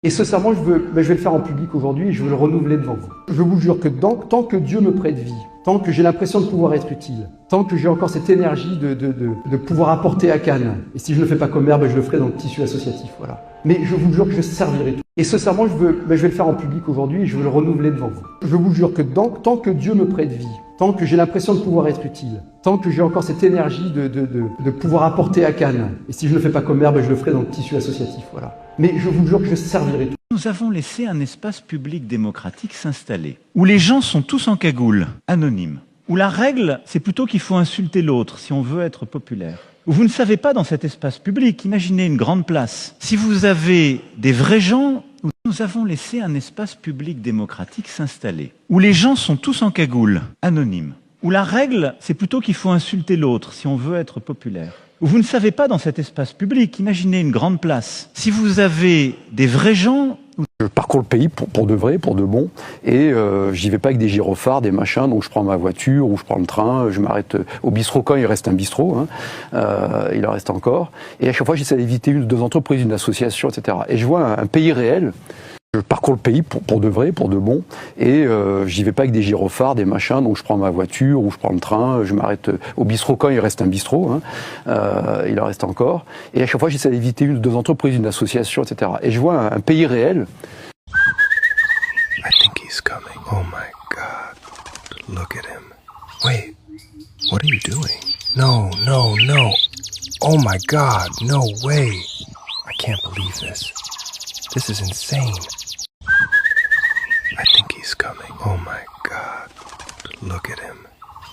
Et ce serment, je vais le faire en public aujourd'hui et je veux le renouveler devant vous. Je vous jure que tant que Dieu me prête vie, tant que j'ai l'impression de pouvoir être utile, tant que j'ai encore cette énergie de pouvoir apporter à Cannes, et si je ne le fais pas comme maire, je le ferai dans le tissu associatif, voilà. Mais je vous jure que je servirai tout. Et ce serment, je vais le faire en public aujourd'hui et je veux le renouveler devant vous. Je vous jure que tant que Dieu me prête vie, tant que j'ai l'impression de pouvoir être utile, tant que j'ai encore cette énergie de pouvoir apporter à Cannes, et si je ne le fais pas comme maire, je le ferai dans le tissu associatif, voilà. Mais je vous jure que je servirai tout. Nous avons laissé un espace public démocratique s'installer, où les gens sont tous en cagoule, anonymes, où la règle, c'est plutôt qu'il faut insulter l'autre si on veut être populaire. Où vous ne savez pas dans cet espace public, imaginez une grande place. Si vous avez des vrais gens, nous avons laissé un espace public démocratique s'installer, où les gens sont tous en cagoule, anonymes, où la règle, c'est plutôt qu'il faut insulter l'autre si on veut être populaire. Où vous ne savez pas dans cet espace public, imaginez une grande place. Si vous avez des vrais gens... Je parcours le pays pour de vrai, pour de bon, et j'y vais pas avec des gyrophares, des machins, donc je prends ma voiture ou je prends le train, je m'arrête au bistrot quand il reste un bistrot, il en reste encore, et à chaque fois j'essaie d'éviter une ou deux entreprises, une association, etc. Et je vois un pays réel. Je parcours le pays pour de vrai, pour de bon, et j'y vais pas avec des gyrophares, des machins, donc je prends ma voiture ou je prends le train, je m'arrête au bistrot quand il reste un bistrot, il en reste encore, et à chaque fois j'essaie d'éviter une ou deux entreprises, une association, etc. Et je vois un pays réel. I think he's coming. Oh my God. Look at him. Wait, what are you doing? No, no, no. Oh my God, no way. I can't believe this. This is insane. I think he's coming. Oh my God. Look at him.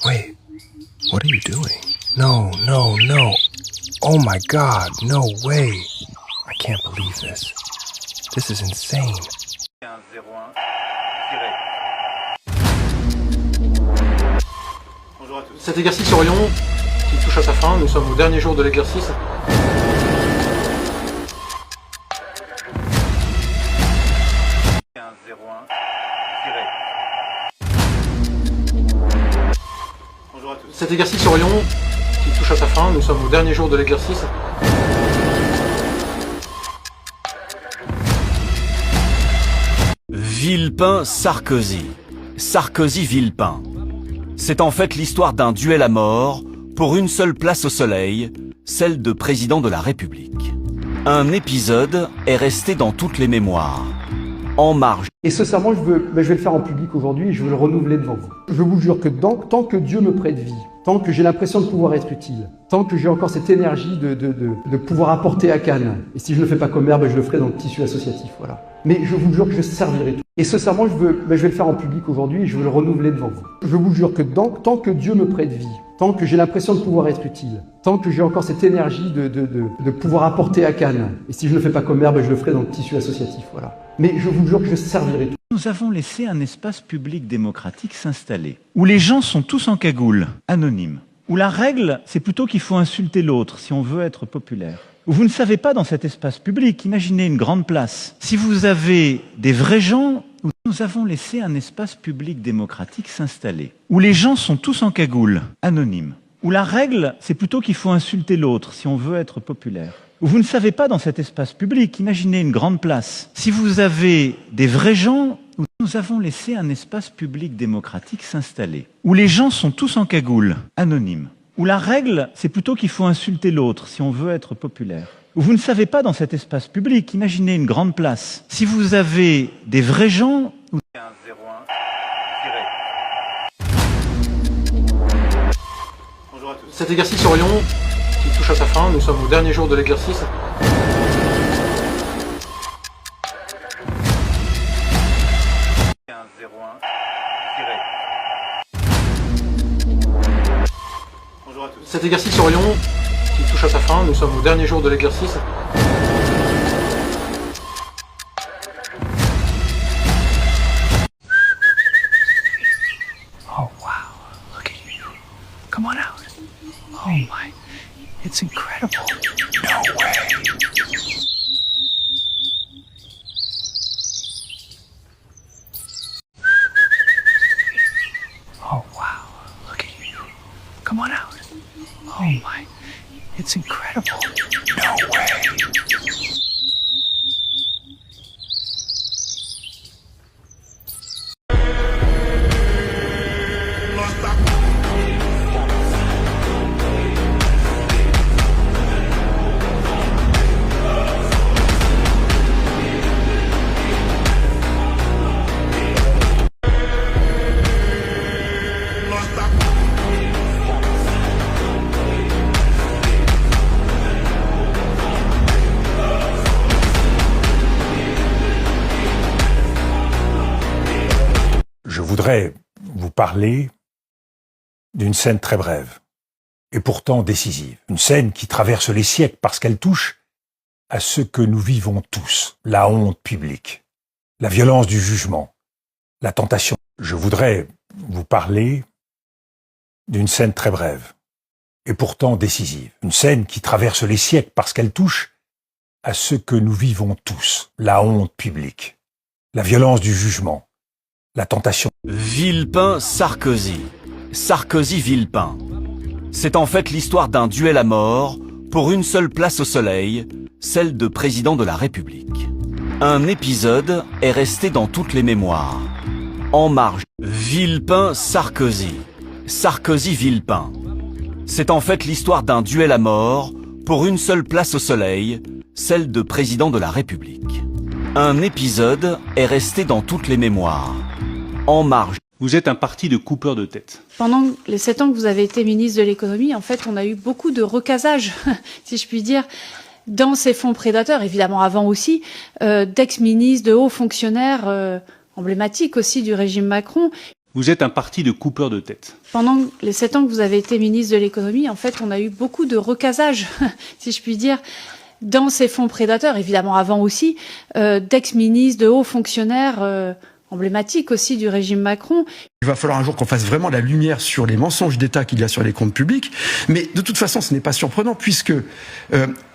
Wait, what are you doing? No, no, no. Oh my God, no way. I can't believe this. This is insane. Bonjour à tous. Cet exercice Orion qui touche à sa fin, nous sommes au dernier jour de l'exercice. Cet exercice Orion qui touche à sa fin, nous sommes au dernier jour de l'exercice. Villepin-Sarkozy. Sarkozy-Villepin. C'est en fait l'histoire d'un duel à mort pour une seule place au soleil, celle de président de la République. Un épisode est resté dans toutes les mémoires. En marge. Et ce serment, je vais le faire en public aujourd'hui et je veux le renouveler devant vous. Je vous jure que tant que Dieu me prête vie, tant que j'ai l'impression de pouvoir être utile, tant que j'ai encore cette énergie de pouvoir apporter à Cannes, et si je ne le fais pas comme maire, je le ferai dans le tissu associatif, voilà. Mais je vous jure que je servirai tout. Et ce serment, je vais le faire en public aujourd'hui et je veux le renouveler devant vous. Je vous jure que tant que Dieu me prête vie, tant que j'ai l'impression de pouvoir être utile, tant que j'ai encore cette énergie de pouvoir apporter à Cannes, et si je ne le fais pas comme maire, je le ferai dans le tissu associatif, voilà. Mais je vous jure que je servirai tout. Nous avons laissé un espace public démocratique s'installer, où les gens sont tous en cagoule, anonymes, où la règle, c'est plutôt qu'il faut insulter l'autre si on veut être populaire. Où vous ne savez pas dans cet espace public, imaginez une grande place. Si vous avez des vrais gens, nous avons laissé un espace public démocratique s'installer, où les gens sont tous en cagoule, anonymes, où la règle, c'est plutôt qu'il faut insulter l'autre si on veut être populaire. Où vous ne savez pas dans cet espace public, imaginez une grande place. Si vous avez des vrais gens, nous avons laissé un espace public démocratique s'installer, où les gens sont tous en cagoule, anonymes, où la règle, c'est plutôt qu'il faut insulter l'autre si on veut être populaire. Où vous ne savez pas dans cet espace public, imaginez une grande place. Si vous avez des vrais gens... Bonjour à tous. Cet exercice Orion qui touche à sa fin, nous sommes au dernier jour de l'exercice. Bonjour à tous. Cet exercice Orion qui touche à sa fin, nous sommes au dernier jour de l'exercice. Oh wow, look at you. Come on out. Oh my, it's incredible. No way. Oh wow, look at you. Come on out. Oh my, it's incredible. No way. voudrais vous parler d'une scène très brève, et pourtant décisive. Une scène qui traverse les siècles parce qu'elle touche à ce que nous vivons tous, la honte publique, la violence du jugement, la tentation. Je voudrais vous parler d'une scène très brève, et pourtant décisive. Une scène qui traverse les siècles parce qu'elle touche à ce que nous vivons tous, la honte publique, la violence du jugement, la tentation. Villepin-Sarkozy. Sarkozy-Villepin. C'est en fait l'histoire d'un duel à mort pour une seule place au soleil, celle de président de la République. Un épisode est resté dans toutes les mémoires. En marge. Villepin-Sarkozy. Sarkozy-Villepin. C'est en fait l'histoire d'un duel à mort pour une seule place au soleil, celle de président de la République. Un épisode est resté dans toutes les mémoires. En marge. Vous êtes un parti de coupeurs de tête. Pendant les 7 ans que vous avez été ministre de l'économie, en fait, on a eu beaucoup de recasage, si je puis dire, dans ces fonds prédateurs, évidemment avant aussi, d'ex-ministres, de hauts fonctionnaires emblématiques aussi du régime Macron. Vous êtes un parti de coupeurs de tête. Pendant les 7 ans que vous avez été ministre de l'économie, en fait, on a eu beaucoup de recasage, si je puis dire, dans ces fonds prédateurs, évidemment avant aussi, d'ex-ministres, de hauts fonctionnaires emblématique aussi du régime Macron. Il va falloir un jour qu'on fasse vraiment la lumière sur les mensonges d'État qu'il y a sur les comptes publics. Mais de toute façon, ce n'est pas surprenant puisque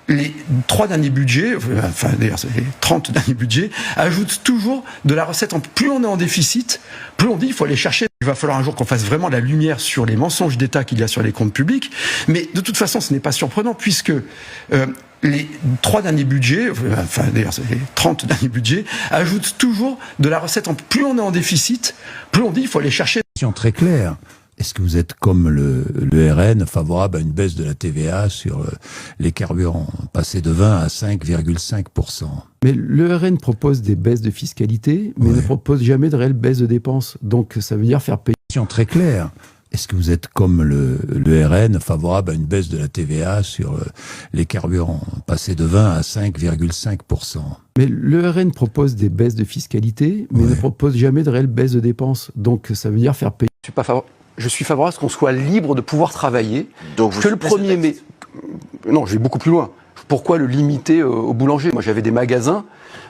les 3 derniers budgets, enfin d'ailleurs les 30 derniers budgets, ajoutent toujours de la recette. Plus on est en déficit, plus on dit il faut aller chercher. Il va falloir un jour qu'on fasse vraiment la lumière sur les mensonges d'État qu'il y a sur les comptes publics. Mais de toute façon, ce n'est pas surprenant puisque les 3 derniers budgets, enfin d'ailleurs les 30 derniers budgets, ajoutent toujours de la recette. Plus on est en déficit, plus on dit il faut aller chercher. Très clair. Est-ce que vous êtes comme le RN favorable à une baisse de la TVA sur les carburants, passer de 20 à 5,5%? Mais le RN propose des baisses de fiscalité, mais ne propose jamais de réelles baisses de dépenses. Donc ça veut dire faire payer. Très clair. Est-ce que vous êtes comme le RN favorable à une baisse de la TVA sur les carburants, passer de 20 à 5,5%? Mais le RN propose des baisses de fiscalité, mais ne propose jamais de réelles baisses de dépenses. Donc ça veut dire faire payer. Je suis favorable à ce qu'on soit libre de pouvoir travailler. Donc que le 1er mai... Non, je vais beaucoup plus loin. Pourquoi le limiter au boulanger? Moi, j'avais des magasins.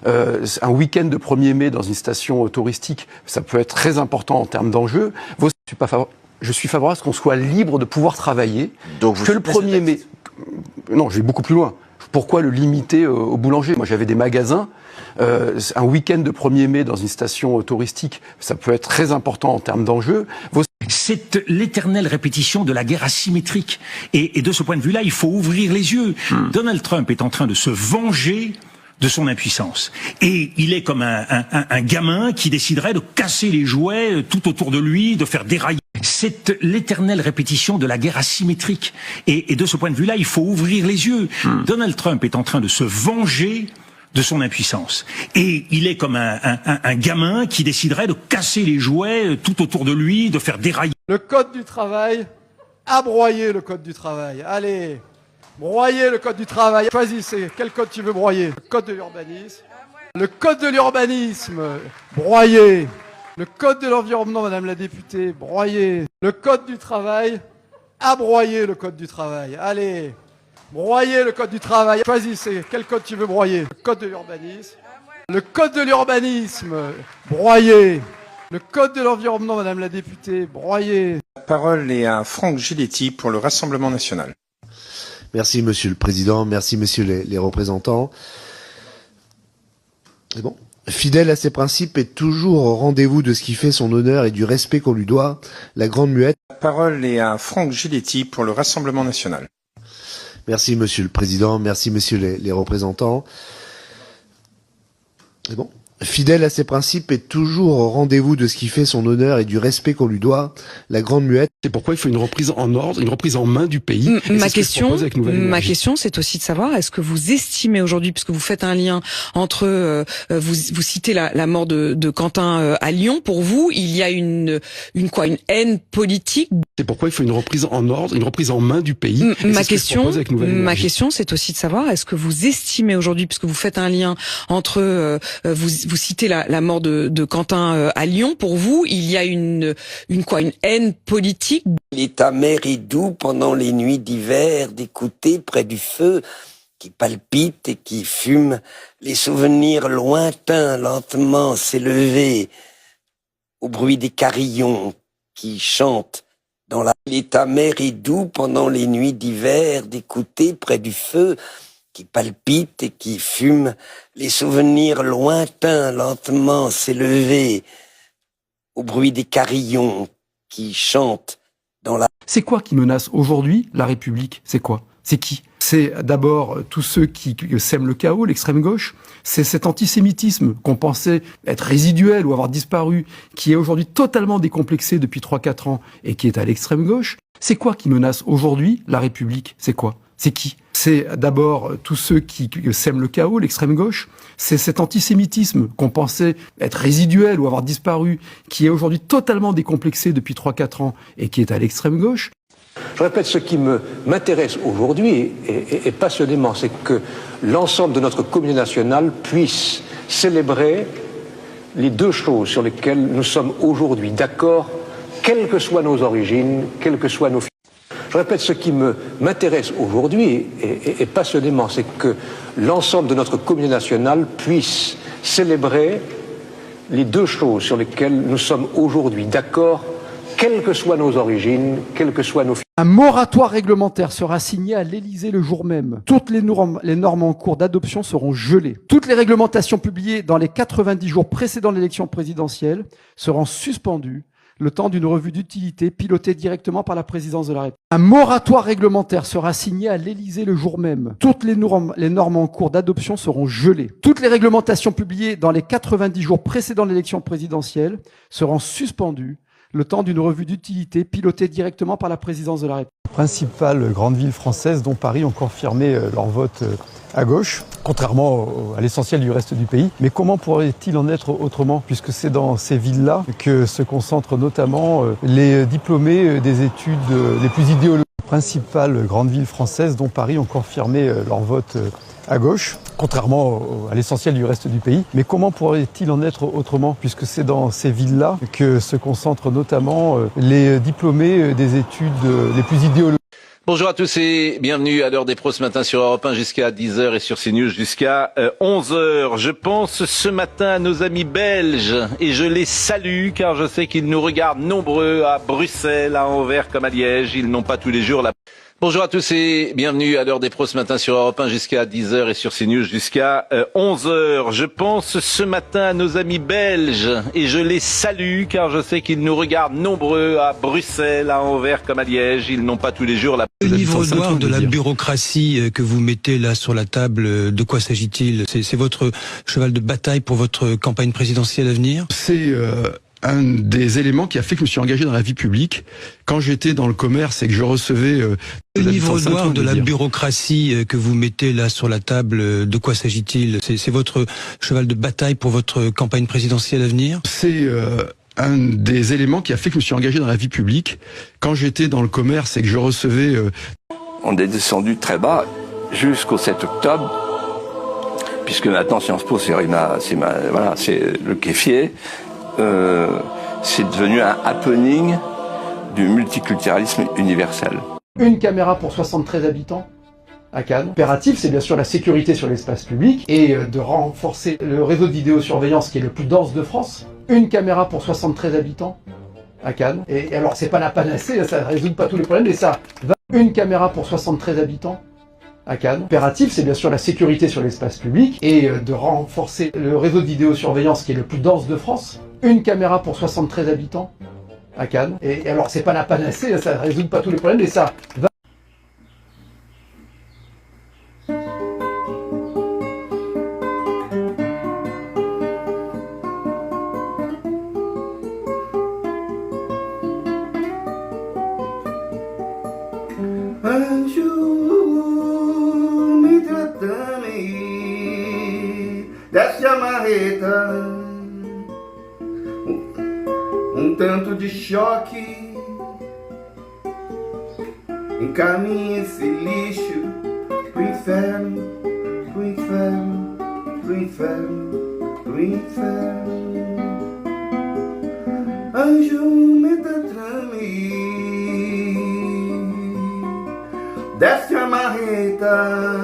Un week-end de 1er mai dans une station touristique, ça peut être très important en termes d'enjeux. Je suis favorable à ce qu'on soit libre de pouvoir travailler. Donc que le 1er mai... Non, je vais beaucoup plus loin. Pourquoi le limiter au boulanger? Moi, j'avais des magasins. Un week-end de 1er mai dans une station touristique, ça peut être très important en termes d'enjeux. C'est l'éternelle répétition de la guerre asymétrique. Et de ce point de vue-là, il faut ouvrir les yeux. Donald Trump est en train de se venger de son impuissance. Et il est comme un gamin qui déciderait de casser les jouets tout autour de lui, de faire dérailler. C'est l'éternelle répétition de la guerre asymétrique. Et de ce point de vue-là, il faut ouvrir les yeux. Donald Trump est en train de se venger de son impuissance. Et il est comme un gamin qui déciderait de casser les jouets tout autour de lui, de faire dérailler. Le code du travail, abroyer le code du travail. Allez, broyer le code du travail. Choisissez quel code tu veux broyer. Le code de l'urbanisme. Le code de l'urbanisme, broyer. Le code de l'environnement, madame la députée, broyer. Le code du travail, abroyer le code du travail. Allez, broyer le code du travail. Choisissez quel code tu veux broyer. Le code de l'urbanisme. Le code de l'urbanisme, broyer. Le code de l'environnement, madame la députée, broyer. La parole est à Franck Giletti pour le Rassemblement national. Merci monsieur le président, merci messieurs les représentants. C'est bon. Fidèle à ses principes et toujours au rendez-vous de ce qui fait son honneur et du respect qu'on lui doit, la Grande Muette. La parole est à Franck Giletti pour le Rassemblement national. Merci monsieur le président, merci messieurs les représentants. C'est bon. Fidèle à ses principes et toujours au rendez-vous de ce qui fait son honneur et du respect qu'on lui doit, la Grande Muette. C'est pourquoi il faut une reprise en ordre, une reprise en main du pays. Ma question, c'est aussi de savoir, est-ce que vous estimez aujourd'hui, puisque vous faites un lien entre, vous citez la mort de Quentin à Lyon, pour vous, il y a une haine politique. C'est pourquoi il faut une reprise en ordre, une reprise en main du pays. Ma question, c'est aussi de savoir, est-ce que vous estimez aujourd'hui, puisque vous faites un lien entre, vous citez la mort de Quentin à Lyon, pour vous, il y a une haine politique. Il est amer et doux pendant les nuits d'hiver d'écouter près du feu qui palpite et qui fume les souvenirs lointains lentement s'élever au bruit des carillons qui chantent dans la... Il est amer et doux pendant les nuits d'hiver d'écouter près du feu qui palpite et qui fume les souvenirs lointains lentement s'élever au bruit des carillons qui chantent dans la... C'est quoi qui menace aujourd'hui la République? C'est quoi? C'est qui? C'est d'abord tous ceux qui sèment le chaos, l'extrême gauche. C'est cet antisémitisme qu'on pensait être résiduel ou avoir disparu, qui est aujourd'hui totalement décomplexé depuis 3-4 ans et qui est à l'extrême gauche. C'est quoi qui menace aujourd'hui la République? C'est quoi? C'est qui? C'est d'abord tous ceux qui sèment le chaos, l'extrême gauche. C'est cet antisémitisme qu'on pensait être résiduel ou avoir disparu, qui est aujourd'hui totalement décomplexé depuis 3-4 ans et qui est à l'extrême gauche. Je répète, ce qui m'intéresse aujourd'hui, et passionnément, c'est que l'ensemble de notre communauté nationale puisse célébrer les deux choses sur lesquelles nous sommes aujourd'hui d'accord, quelles que soient nos origines, quelles que soient nos... Je répète, ce qui m'intéresse aujourd'hui, et passionnément, c'est que l'ensemble de notre communauté nationale puisse célébrer les deux choses sur lesquelles nous sommes aujourd'hui d'accord, quelles que soient nos origines, quelles que soient nos... Un moratoire réglementaire sera signé à l'Élysée le jour même. Toutes les normes en cours d'adoption seront gelées. Toutes les réglementations publiées dans les 90 jours précédant l'élection présidentielle seront suspendues le temps d'une revue d'utilité pilotée directement par la présidence de la République. Un moratoire réglementaire sera signé à l'Élysée le jour même. Toutes les normes en cours d'adoption seront gelées. Toutes les réglementations publiées dans les 90 jours précédant l'élection présidentielle seront suspendues le temps d'une revue d'utilité pilotée directement par la présidence de la République. Les principales grandes villes françaises, dont Paris, ont confirmé leur vote à gauche, contrairement à l'essentiel du reste du pays. Mais comment pourrait-il en être autrement, puisque c'est dans ces villes-là que se concentrent notamment les diplômés des études les plus idéologiques. Les principales grandes villes françaises, dont Paris, ont confirmé leur vote à gauche, contrairement à l'essentiel du reste du pays. Mais comment pourrait-il en être autrement, puisque c'est dans ces villes-là que se concentrent notamment les diplômés des études les plus idéologiques. Bonjour à tous et bienvenue à l'heure des pros ce matin sur Europe 1 jusqu'à 10h et sur CNews jusqu'à 11h. Je pense ce matin à nos amis belges et je les salue car je sais qu'ils nous regardent nombreux à Bruxelles, à Anvers comme à Liège. Ils n'ont pas tous les jours la... Bonjour à tous et bienvenue à l'heure des pros ce matin sur Europe 1 jusqu'à 10h et sur CNews jusqu'à 11h. Je pense ce matin à nos amis belges et je les salue car je sais qu'ils nous regardent nombreux à Bruxelles, à Anvers comme à Liège. Ils n'ont pas tous les jours la... Le livre noir de la bureaucratie que vous mettez là sur la table, de quoi s'agit-il? C'est votre cheval de bataille pour votre campagne présidentielle à venir? C'est un des éléments qui a fait que je me suis engagé dans la vie publique. Quand j'étais dans le commerce et que je recevais... Le livre noir de la bureaucratie que vous mettez là sur la table, de quoi s'agit-il? C'est votre cheval de bataille pour votre campagne présidentielle à venir? C'est un des éléments qui a fait que je me suis engagé dans la vie publique. Quand j'étais dans le commerce et que je recevais... On est descendu très bas jusqu'au 7 octobre, puisque maintenant Sciences Po, c'est le kéfier. C'est devenu un happening du multiculturalisme universel. Une caméra pour 73 habitants à Cannes. L'impératif, c'est bien sûr la sécurité sur l'espace public et de renforcer le réseau de vidéosurveillance qui est le plus dense de France. Une caméra pour 73 habitants à Cannes. Et alors, c'est pas la panacée, ça ne résout pas tous les problèmes, mais ça va. Une caméra pour 73 habitants à Cannes. L'impératif, c'est bien sûr la sécurité sur l'espace public et de renforcer le réseau de vidéosurveillance qui est le plus dense de France. Une caméra pour 73 habitants à Cannes. Et alors, c'est pas la panacée, ça ne résout pas tous les problèmes, mais ça va. a marreta, tanto de choque, encaminha esse lixo pro inferno, pro inferno, pro inferno, pro inferno. Anjo metatrame, desce a marreta,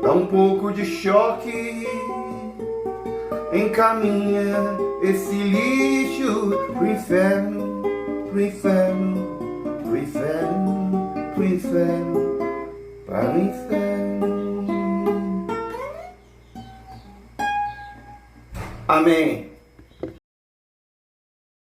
dá um pouco de choque, encaminha esse lixo pro inferno, pro inferno, pro inferno, pro inferno, para o inferno. Amém.